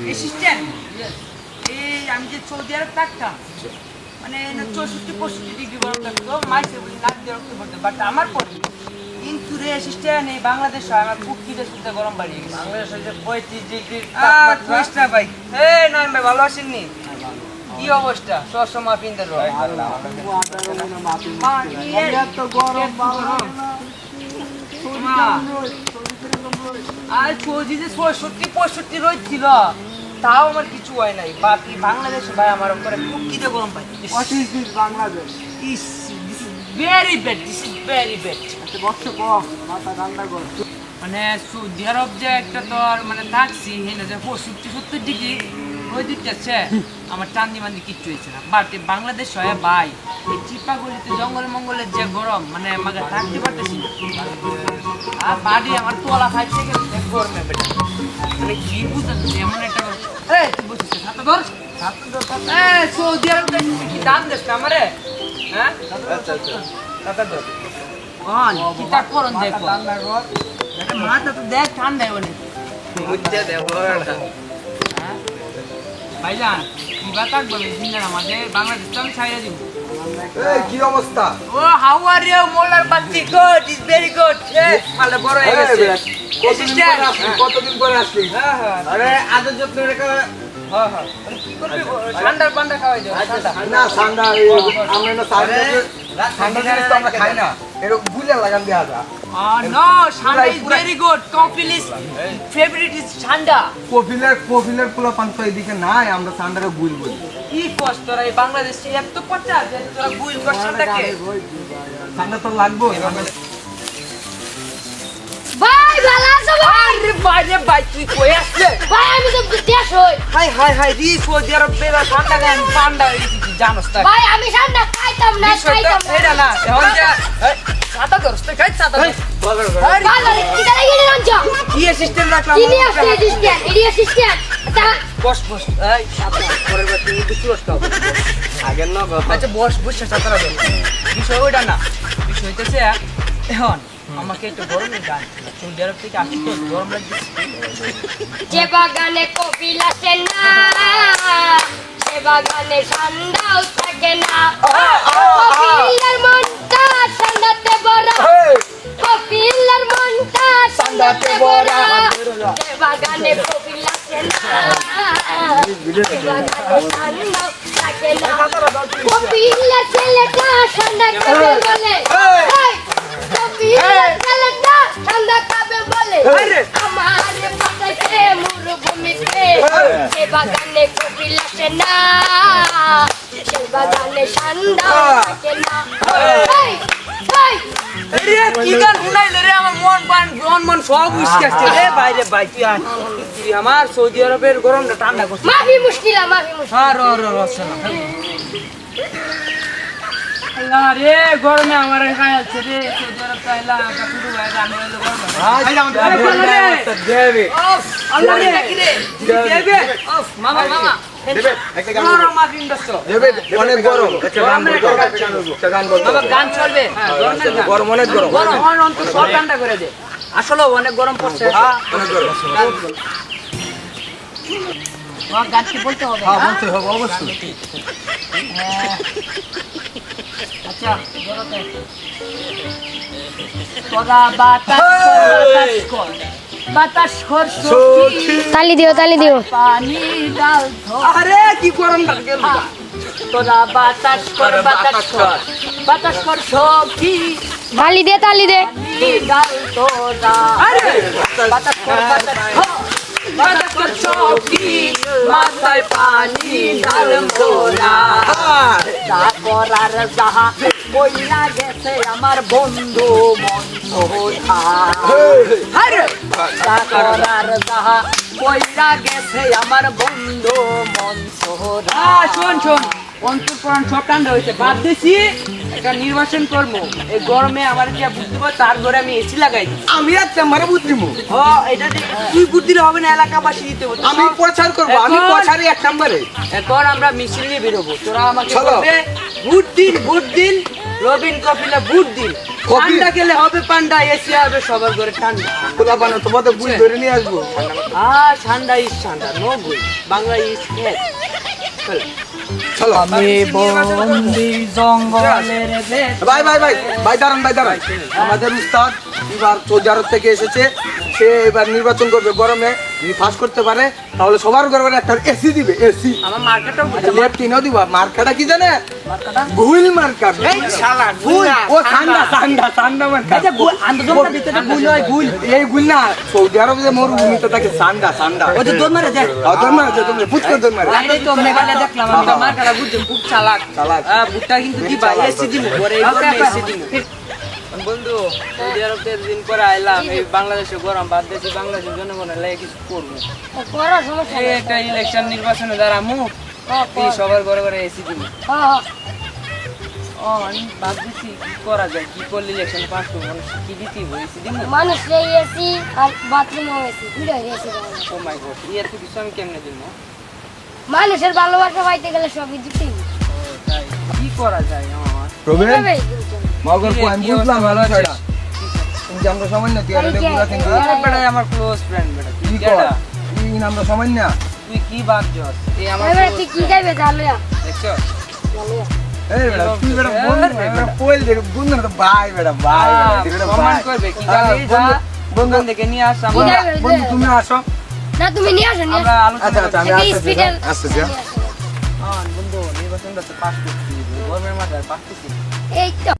Assistant এই আমি যে সৌদি আরব থাকতাম মানে 64-65 ডিগ্রি গরম লাগতো মাইসে বলি নাক দিয়ে রক্ত পড়তো বাট আমার পরে কিন্তু রে অ্যাসিস্ট্যান্ট এই বাংলাদেশ আমার কুকিতে শুনতে গরম বাড়িয়ে গেছে বাংলাদেশে যে 35 ডিগ্রি তাপমাত্রা ভাই এই নয় ভাই ভালো আছেননি কি অবস্থা সবসময় মাফিনদের আর সৌদি যে 66-65 রোদ ছিল তাও আমার কিছু হয় নাই বাকি বাংলাদেশে ভাই আমার উপরে কুকিতে গরম পাই Bangladesh is very bad this is very bad বর্ষ কম মাথা ঠান্ডা কর মানে সৌদি আরব যে একটা তো আর মানে থাকছি হেনা যে 65-70 ডিগ্রি রোদ দিচ্ছে আমার টান্দি মান্দি কিচ্ছু হয়েছে না বাট বাংলাদেশ হয় ভাই এই চিপাগুলিতে জঙ্গল মঙ্গলের যে গরম মানে আমাকে থাকতে পারতেছি না আর বাড়ি আমার তোলা খাইছে গেছে গরমে বেটা মানে কি বুঝতে এমন একটা এই তুই বুঝছিস ছাতা ধর সৌদি আরব কি দাম দেশ আমারে হ্যাঁ ছাতা ধর কিতা করন দেখো মাথা তো দেখ ঠান্ডা বলে মুচ্ছে দে বড়টা ভাইজান কি বাতাক বলে দিন আমাদের বাংলাদেশ তো আমি ছাইরা দিব এই কি অবস্থা ও হাউ আর ইউ মোলার বাচ্চি গুড ইজ ভেরি গুড মালে বড় হয়ে গেছে কতদিন পরে আসলি হ্যাঁ হ্যাঁ আরে আদর যত্ন রেখে হ্যাঁ হ্যাঁ কি করবি ঠান্ডা পান্ডা খাওয়াই দাও ঠান্ডা না ঠান্ডা আমরা না ঠান্ডা জিনিস তো আমরা খাই না এরকম গুলে লাগান দেয়া যা নো ঠান্ডা is very good coffee is favourite is ঠান্ডা কফিলের পোলা পান্ত এদিকে নাই আমরা ঠান্ডারে গুল বলি কি কষ্ট রে বাংলাদেশে এত পচা যে তোরা গুইল করছটাকে ঠান্ডা তো লাগবো ভাই ভালো আছো ভাই আরে ভাই রে ভাই তুই কই আসলে ভাই আমি তো দেশ হই হাই হাই হাই রি সৌদি আরব বেলা ঠান্ডা গান পান্ডা জানোস তা ভাই আমি ঠান্ডা খাইতাম না এটা না এখন যা ছাতা ধরছ তুই খাই ছাতা ভালো রে কি দাঁড়িয়ে গেলি রঞ্জ কি সিস্টেম রাখলাম কি নিয়ে আসছে অ্যাসিস্ট্যান্ট এরিয়া অ্যাসিস্ট্যান্ট বস বস এই ছাতা পরের বার তুই একটু সুরস খাও আগের না আচ্ছা বস বস ছাতা রাখ বিষয় ওইটা না বিষয় হইতেছে এখন আমাকে একটু গরমের গান সৌদি আরব থেকে আসি তো গরম লাগছে যে বাগানে কপিল আসে না সে বাগানে ঠান্ডাও থাকে না কপিলের মনটা ঠান্ডাতে ভরা কপিলের মনটা ঠান্ডাতে ভরা যে বাগানে কপিল আসে না সে বাগানে ঠান্ডাও থাকে না কপিলের ছেলেটা ঠান্ডা খাবে বলে কপিলের ছেলেটা ঠান্ডা খাবে বলে আমারে পাঠাইছে মরুভূমিতে সে বাগানে কপিল আসে না সে বাগানে ঠান্ডা থাকে না রে কি গান শুনাইলে রে আমার মন সব উস্কে আসছে রে ভাই তুই আমার সৌদি আরবের গরমটা ঠান্ডা করছিস মাফি মুশকিল হ্যাঁ র শোনা আল্লাহ রে গরমে আমার খায় আছে রে সৌদি আরব তাইলা শুরু হয়ে গানে গরম দেবে আল্লাহ রে কি রে দেবে মামা দেবে একটা গান গরম মাফিন দস্ত দেবে অনেক গরম একটা গান বলবো একটা গান বলবো বাবা গান চলবে হ্যাঁ গরম অনেক গরম গরম অন্তত সব ঠান্ডা করে দে আসলে অনেক গরম পড়ছে অনেক গরম গান কি বলতে হবে হ্যাঁ বলতে হবে অবশ্যই আচ্ছা জোরতে তোরা বাতাস কর সখী তালি দিও পানি ডাল আরে কি গরম লাগে তোরা বাতাস কর সখী তালি দে পানি ডাল তোরা আরে বাতাস কর সখী মাথায় পানি ডাল মোরা যা করার যাহা কইলা গেছে আমার বন্ধু মন সোহা যা করার যাহা কইলা গেছে আমার বন্ধু মন সোহা শোন অন্তঃপুরাণ সব ঠান্ডা হয়েছে বাদ দিছি একটা নির্বাচন করবো এই গরমে আমার যা বুঝতে পারবো তার ঘরে আমি এসি লাগাই আমি আর তোমারে বুদ্ধি দিমু এটা তুই বুদ্ধি দিলে হবে না এলাকাবাসী দিতে হবে আমি প্রচার করব আমি প্রচারে এক নম্বরে এখন আমরা মিছিল নিয়ে বেরোবো তোরা আমাকে চলো। বলবে ভোট দিন রবিন কপিলা ভোট দিন কফি ঠান্ডা খেলে হবে পান্ডা, এসি হবে সবার ঘরে ঠান্ডা। খোলা পানো তোমাদের বুঝ ধরে নিয়ে আসবো ঠান্ডা ইস ঠান্ডা, নো গুল, বাংলা ইস খেত। চলো আমি বন্দি জঙ্গলের ভাই ভাই ভাই ভাই দাঁড়ান ভাই দাঁড়ান আমাদের উস্তাদ এবার সৌদি আরব থেকে এসেছে, সে এবার নির্বাচন করবে গরমে, যদি পাস করতে পারে তাহলে সবার ঘরে একটা এসি দিবে, এসি। আমার মার্কেটটাও লেফটিনও দিব। মার্কাটা কি জানে? গুল মার্কা। গুল ও ঠান্ডা ঠান্ডা ঠান্ডা মার্কা। আন্দোলনটা ভিতরে গুল হয়, গুল এই গুল না, সৌদি আরবে যে মরুভূমিতে থাকে ঠান্ডা ঠান্ডা। ওই যে দোন মারে দেখ, দর মারে যে তুমি ফুটকে দর মারে। আরে তো মেঘালয় দেখলাম আমি, মার্কাটা বুঝছেন খুব চালাক। চালাক। বুটটা কিন্তু দিবা, এসি দিমু পরে, এই গরমে এসি দিমু। বন্ধু, সৌদি আরব থেকে দিন পরে আইলাম, এই বাংলাদেশে গরম বাদ দিয়েছি, বাংলাদেশের জনগণের লাগে কিছু করবো। করো সমস্যা এই একটা ইলেকশন নির্বাচনে দাঁড়ামু, এই সবার ঘরে ঘরে এসি দিমু। ও আমি ভাবতেছি কি করা যায়, কি করলে ইলেকশন পাস করবো, মানুষ কি দিতে এসি দিমু। মানুষ এসি আর বাথরুমও এসি, দুটো এসি। ও মাই গড, এত কিছু আমি কেমনে দিমু? মানুষের ভালোবাসা পাইতে গেলে সবই দিতেই হবে। তাই কি করা যায় আমার? প্রবীণ এভাবেই দিতে হবে। মগর কি রে, আমি কি বুঝলাম অবস্থা, ভালো ভালো আছিস? ছয়টা কিন্তু আমরা সামান্য তুই আর এই যে, পুরা কিন্তু আরে বেটা আমার ক্লোজ ফ্রেন্ড বেটা, তুই কি কর কেডা? তুই আমরা সামান্য তুই কি ভাবছস? এই আমার এবারে close তুই কি friend, গাইবে জানলিয়া দেখছস? জানলিয়া এই বেটা তুই বেটা এই বন্ধু বেটা। বেটা পোল দে বন্ধু না ভাই বেটা ভাই বেটা সম্মান করবে কি গালি যা বন্ধু দেখে নিয়ে আস কি আমরা গাইবে? বন্ধু তুমি আসো না তুমি নিয়ে আসো নিয়ে আমরা আসো। আলোচনা আচ্ছা আচ্ছা আমি এই আসতেছি হসপিটাল আসতেছি বন্ধু নির্বাচনটা তো পাস করছি, গভর্নমেন্ট মাথায় পাস করছি। এই তো